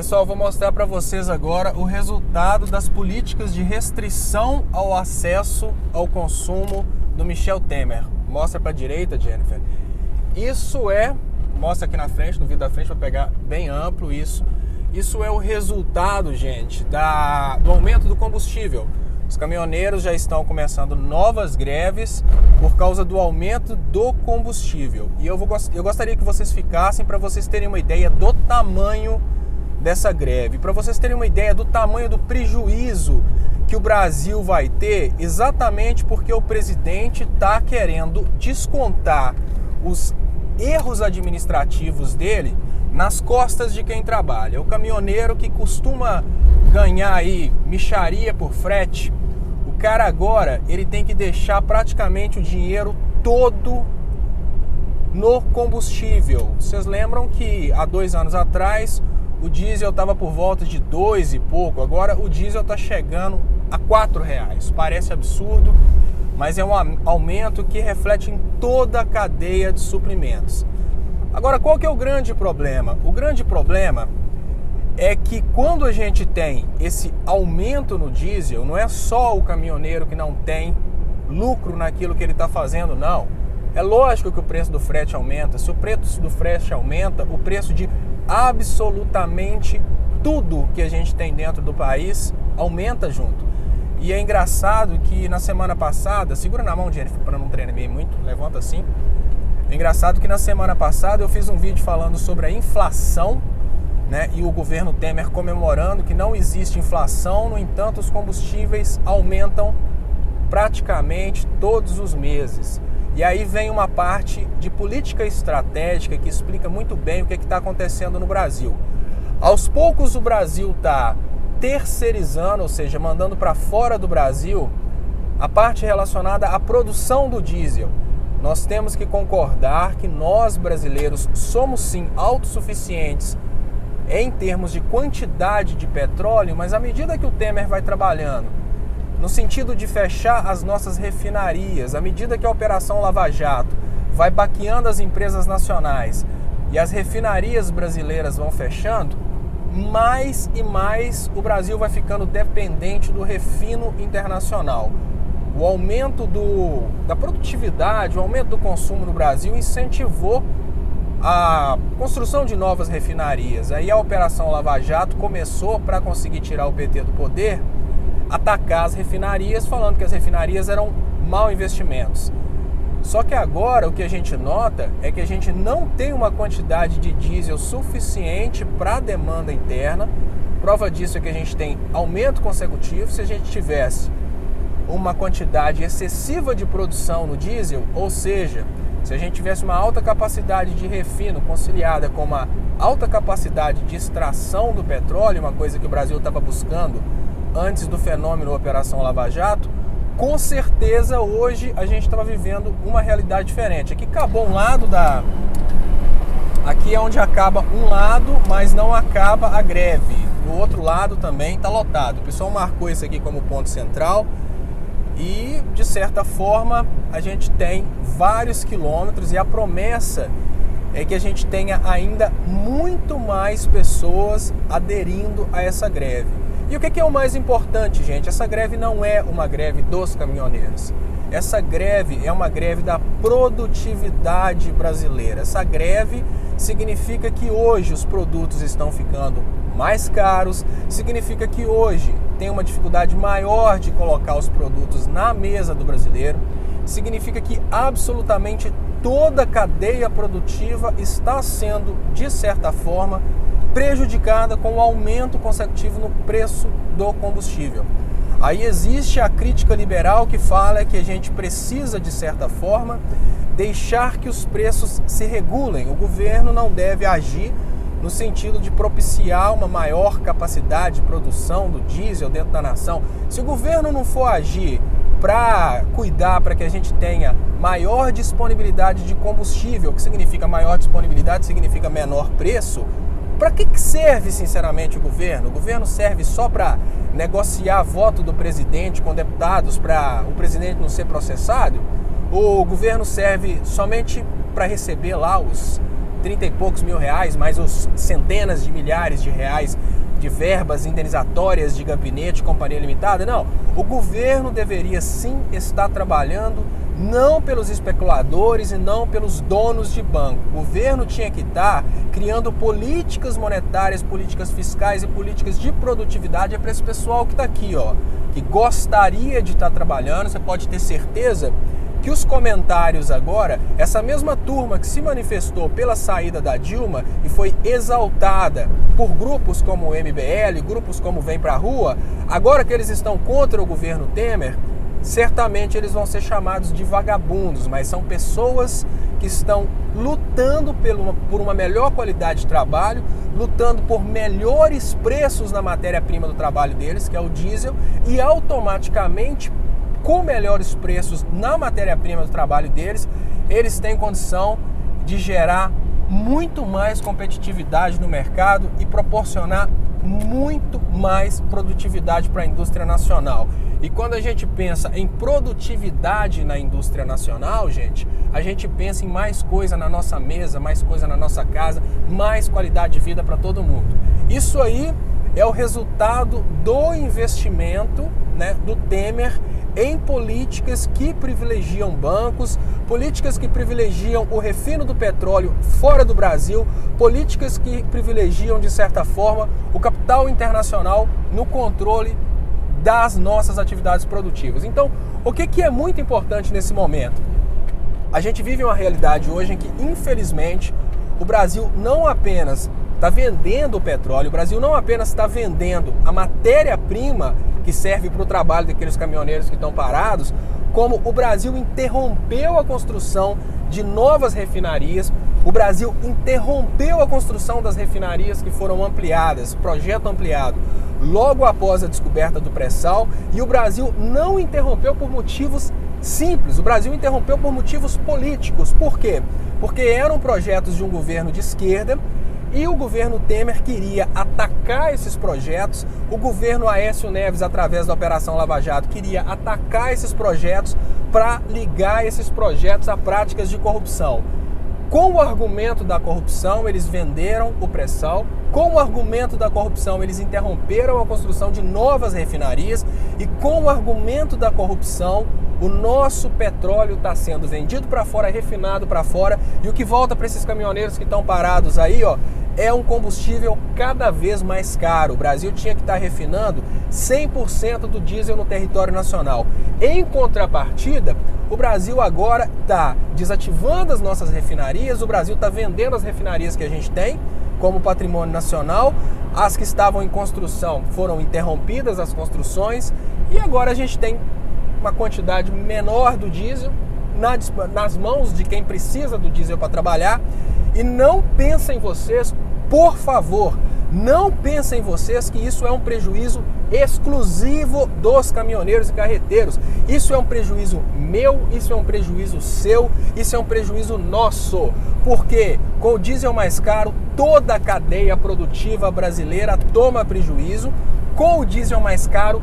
Pessoal, vou mostrar para vocês agora o resultado das políticas de restrição ao acesso ao consumo do Michel Temer. Mostra para a direita, Jennifer. Mostra aqui na frente, no vídeo da frente, para pegar bem amplo isso. Isso é o resultado, gente, do aumento do combustível. Os caminhoneiros já estão começando novas greves por causa do aumento do combustível. E eu gostaria que vocês ficassem para vocês terem uma ideia do tamanho dessa greve, para vocês terem uma ideia do tamanho do prejuízo que o Brasil vai ter, exatamente porque o presidente está querendo descontar os erros administrativos dele nas costas de quem trabalha. O caminhoneiro que costuma ganhar aí mixaria por frete, o cara agora ele tem que deixar praticamente o dinheiro todo no combustível. Vocês lembram que há 2 anos atrás o diesel estava por volta de 2 e pouco, agora o diesel está chegando a R$4. Parece absurdo, mas é um aumento que reflete em toda a cadeia de suprimentos. Agora, qual que é o grande problema? O grande problema é que quando a gente tem esse aumento no diesel, não é só o caminhoneiro que não tem lucro naquilo que ele está fazendo, não. É lógico que o preço do frete aumenta. Se o preço do frete aumenta, o preço de absolutamente tudo que a gente tem dentro do país aumenta junto. E é engraçado que na semana passada, segura na mão, Jennifer, para não tremer muito, levanta assim. É engraçado que na semana passada eu fiz um vídeo falando sobre a inflação, né, e o governo Temer comemorando que não existe inflação, no entanto os combustíveis aumentam praticamente todos os meses. E aí vem uma parte de política estratégica que explica muito bem o que está acontecendo no Brasil. Aos poucos o Brasil está terceirizando, ou seja, mandando para fora do Brasil a parte relacionada à produção do diesel. Nós temos que concordar que nós brasileiros somos sim autossuficientes em termos de quantidade de petróleo, mas à medida que o Temer vai trabalhando no sentido de fechar as nossas refinarias, à medida que a Operação Lava Jato vai baqueando as empresas nacionais e as refinarias brasileiras vão fechando, mais e mais o Brasil vai ficando dependente do refino internacional. O aumento da produtividade, o aumento do consumo no Brasil incentivou a construção de novas refinarias. Aí a Operação Lava Jato começou, para conseguir tirar o PT do poder, atacar as refinarias, falando que as refinarias eram mau investimentos. Só que agora o que a gente nota é que a gente não tem uma quantidade de diesel suficiente para a demanda interna. Prova disso é que a gente tem aumento consecutivo. Se a gente tivesse uma quantidade excessiva de produção no diesel, ou seja, se a gente tivesse uma alta capacidade de refino conciliada com uma alta capacidade de extração do petróleo, uma coisa que o Brasil estava buscando antes do fenômeno Operação Lava Jato, com certeza hoje a gente estava vivendo uma realidade diferente. Aqui acabou um lado Aqui é onde acaba um lado, mas não acaba a greve. O outro lado também está lotado. O pessoal marcou isso aqui como ponto central e, de certa forma, a gente tem vários quilômetros e a promessa é que a gente tenha ainda muito mais pessoas aderindo a essa greve. E o que é o mais importante, gente? Essa greve não é uma greve dos caminhoneiros. Essa greve é uma greve da produtividade brasileira. Essa greve significa que hoje os produtos estão ficando mais caros, significa que hoje tem uma dificuldade maior de colocar os produtos na mesa do brasileiro, significa que absolutamente toda a cadeia produtiva está sendo, de certa forma, prejudicada com o aumento consecutivo no preço do combustível. Aí existe a crítica liberal que fala que a gente precisa, de certa forma, deixar que os preços se regulem. O governo não deve agir no sentido de propiciar uma maior capacidade de produção do diesel dentro da nação. Se o governo não for agir para cuidar para que a gente tenha maior disponibilidade de combustível, o que significa maior disponibilidade, significa menor preço, para que serve, sinceramente, o governo? O governo serve só para negociar voto do presidente com deputados para o presidente não ser processado? Ou o governo serve somente para receber lá 30 e poucos mil reais, mais os centenas de milhares de reais de verbas indenizatórias de gabinete, companhia limitada. Não, o governo deveria sim estar trabalhando não pelos especuladores e não pelos donos de banco. O governo tinha que estar criando políticas monetárias, políticas fiscais e políticas de produtividade para esse pessoal que está aqui, ó, que gostaria de estar trabalhando. Você pode ter certeza que os comentários agora, essa mesma turma que se manifestou pela saída da Dilma e foi exaltada por grupos como o MBL, grupos como Vem Pra Rua, agora que eles estão contra o governo Temer, certamente eles vão ser chamados de vagabundos, mas são pessoas que estão lutando por uma melhor qualidade de trabalho, lutando por melhores preços na matéria-prima do trabalho deles, que é o diesel, e automaticamente, com melhores preços na matéria-prima do trabalho deles, eles têm condição de gerar muito mais competitividade no mercado e proporcionar muito mais produtividade para a indústria nacional. E quando a gente pensa em produtividade na indústria nacional, gente, a gente pensa em mais coisa na nossa mesa, mais coisa na nossa casa, mais qualidade de vida para todo mundo. Isso aí é o resultado do investimento, né, do Temer em políticas que privilegiam bancos, políticas que privilegiam o refino do petróleo fora do Brasil, políticas que privilegiam, de certa forma, o capital internacional no controle das nossas atividades produtivas. Então, o que é muito importante nesse momento? A gente vive uma realidade hoje em que, infelizmente, o Brasil não apenas está vendendo o petróleo, o Brasil não apenas está vendendo a matéria-prima que serve para o trabalho daqueles caminhoneiros que estão parados, como o Brasil interrompeu a construção de novas refinarias, o Brasil interrompeu a construção das refinarias que foram ampliadas, projeto ampliado, logo após a descoberta do pré-sal, e o Brasil não interrompeu por motivos simples, o Brasil interrompeu por motivos políticos. Por quê? Porque eram projetos de um governo de esquerda, e o governo Temer queria atacar esses projetos, o governo Aécio Neves, através da Operação Lava Jato, queria atacar esses projetos para ligar esses projetos a práticas de corrupção. Com o argumento da corrupção, eles venderam o pré-sal. Com o argumento da corrupção, eles interromperam a construção de novas refinarias. E com o argumento da corrupção, o nosso petróleo está sendo vendido para fora, refinado para fora. E o que volta para esses caminhoneiros que estão parados aí, ó, é um combustível cada vez mais caro. O Brasil tinha que estar refinando 100% do diesel no território nacional. Em contrapartida, o Brasil agora está desativando as nossas refinarias, o Brasil está vendendo as refinarias que a gente tem como patrimônio nacional, as que estavam em construção foram interrompidas, as construções, e agora a gente tem uma quantidade menor do diesel nas mãos de quem precisa do diesel para trabalhar. E não pensem vocês, por favor, não pensem vocês que isso é um prejuízo exclusivo dos caminhoneiros e carreteiros. Isso é um prejuízo meu, isso é um prejuízo seu, isso é um prejuízo nosso. Porque com o diesel mais caro, toda a cadeia produtiva brasileira toma prejuízo. Com o diesel mais caro,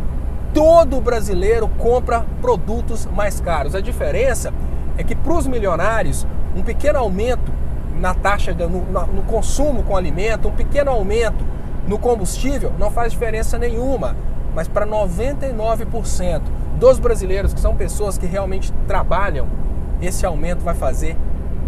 todo brasileiro compra produtos mais caros. A diferença é que para os milionários, um pequeno aumento na taxa, no consumo com alimento, um pequeno aumento no combustível não faz diferença nenhuma. Mas para 99% dos brasileiros, que são pessoas que realmente trabalham, esse aumento vai fazer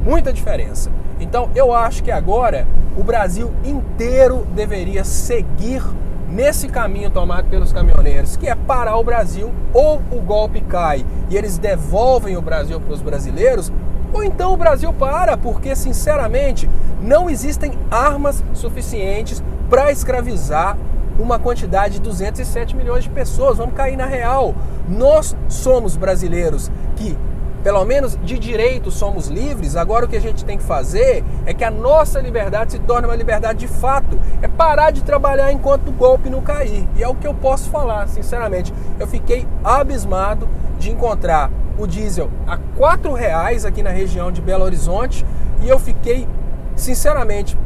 muita diferença. Então eu acho que agora o Brasil inteiro deveria seguir nesse caminho tomado pelos caminhoneiros, que é parar o Brasil, ou o golpe cai e eles devolvem o Brasil para os brasileiros, ou então o Brasil para, porque sinceramente não existem armas suficientes para escravizar uma quantidade de 207 milhões de pessoas. Vamos cair na real. Nós somos brasileiros que, pelo menos de direito, somos livres. Agora o que a gente tem que fazer é que a nossa liberdade se torne uma liberdade de fato. É parar de trabalhar enquanto o golpe não cair. E é o que eu posso falar, sinceramente. Eu fiquei abismado de encontrar o diesel a R$4 aqui na região de Belo Horizonte. E eu fiquei, sinceramente,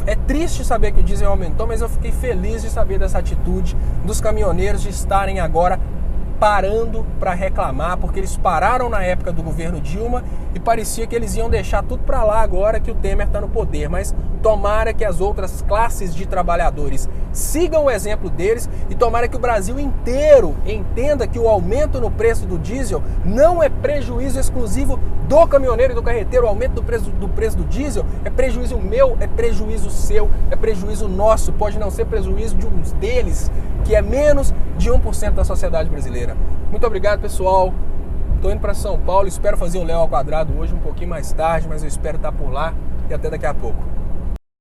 é triste saber que o diesel aumentou, mas eu fiquei feliz de saber dessa atitude dos caminhoneiros de estarem agora parando para reclamar, porque eles pararam na época do governo Dilma e parecia que eles iam deixar tudo para lá agora que o Temer está no poder. Mas tomara que as outras classes de trabalhadores sigam o exemplo deles e tomara que o Brasil inteiro entenda que o aumento no preço do diesel não é prejuízo exclusivo do caminhoneiro e do carreteiro. O aumento do preço do diesel é prejuízo meu, é prejuízo seu, é prejuízo nosso. Pode não ser prejuízo de uns deles, que é menos de 1% da sociedade brasileira. Muito obrigado, pessoal. Estou indo para São Paulo, espero fazer o Léo ao Quadrado hoje um pouquinho mais tarde, mas eu espero estar por lá e até daqui a pouco.